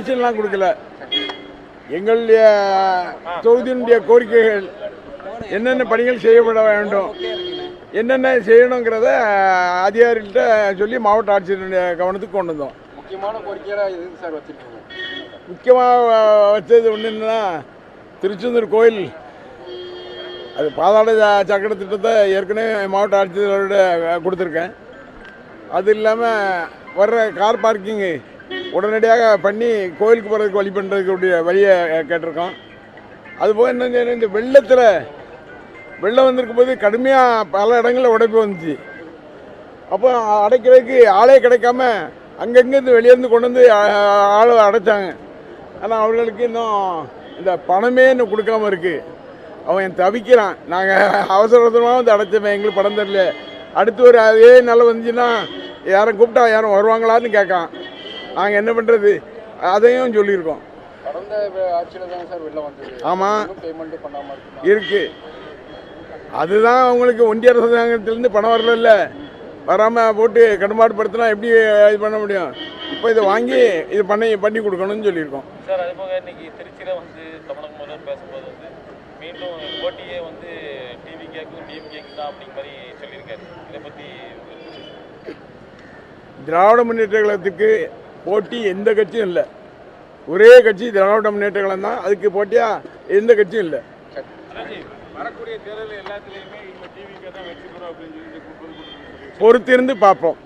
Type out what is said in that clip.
கொடுக்கல. எங்களுடைய தொகுதியினுடைய கோரிக்கைகள் என்னென்ன பணிகள் செய்யப்பட வேண்டும், என்னென்ன செய்யணுங்கிறத அதிகாரிகிட்ட சொல்லி மாவட்ட ஆட்சியருடைய கவனத்துக்கு கொண்டு வந்தோம். முக்கியமான கோரிக்கையாக எதுக்கு சார் வச்சுருக்கோங்க? முக்கியமாக வச்சது ஒன்று என்னன்னா, திருச்செந்தூர் கோயில் அது பாதாள சக்கர திட்டத்தை ஏற்கனவே மாவட்ட ஆட்சியரோட கொடுத்துருக்கேன். அது இல்லாமல் வர்ற கார் பார்க்கிங்கு உடனடியாக பண்ணி கோயிலுக்கு போகிறதுக்கு வழி பண்ணுறதுக்குடைய வழியை கேட்டிருக்கோம். அதுபோக என்ன செய்யணும், இந்த வெள்ளம் வந்திருக்கும் போது கடுமையாக பல இடங்களில் உடைப்பு வந்துச்சு. அப்போ அடைக்கிறதுக்கு ஆளே கிடைக்காம அங்கங்கேருந்து வெளியேருந்து கொண்டு வந்து ஆள் அடைச்சாங்க. ஆனால் அவர்களுக்கு இன்னும் இந்த பணமே இன்னும் கொடுக்காம இருக்குது. அவன் தவிக்கிறான். நாங்கள் அவசரமாக வந்து அடைச்சோமே, எங்களுக்கு பணம் தரல, அடுத்து ஒரு அதே நல்லா வந்துச்சுன்னா யாரும் கூப்பிட்டா யாரும் வருவாங்களான்னு கேட்கான். நாங்கள் என்ன பண்ணுறது, அதையும் சொல்லியிருக்கோம். கடந்த ஆட்சியில் தாங்க சார் வெள்ளம் வந்தது. ஆமாம், பேமெண்ட் பண்ணாமல் இருக்குது. அதுதான் அவங்களுக்கு ஒன்றிய அரசாங்கத்திலேருந்து பணம் வரல, வராமல் போட்டு கட்டுப்பாடுபடுத்தினா எப்படி இது பண்ண முடியும்? இப்போ இதை வாங்கி இது பண்ணி கொடுக்கணும்னு சொல்லியிருக்கோம். சார் அது போக இன்னைக்கு திருச்சியில் வந்து தமிழக முதல்வர் பேசும்போது வந்து மீண்டும் போட்டியே வந்து டிவிகேக்கும் டிஎம்கேக்கு தான் அப்படிங்கிற மாதிரி சொல்லியிருக்காரு. இதை பற்றி திராவிட முன்னேற்ற கழகத்துக்கு போட்டி எந்த கட்சியும் இல்லை. ஒரே கட்சி திராவிட முன்னேற்ற கழகம் தான். அதுக்கு போட்டியாக எந்த கட்சியும் இல்லை. வரக்கூடிய தேர்தல் எல்லாத்துலேயுமே டிவிகே தான் வெற்றி பெறும் அப்படின்னு சொல்லி பொறுத்திருந்து பார்ப்போம்.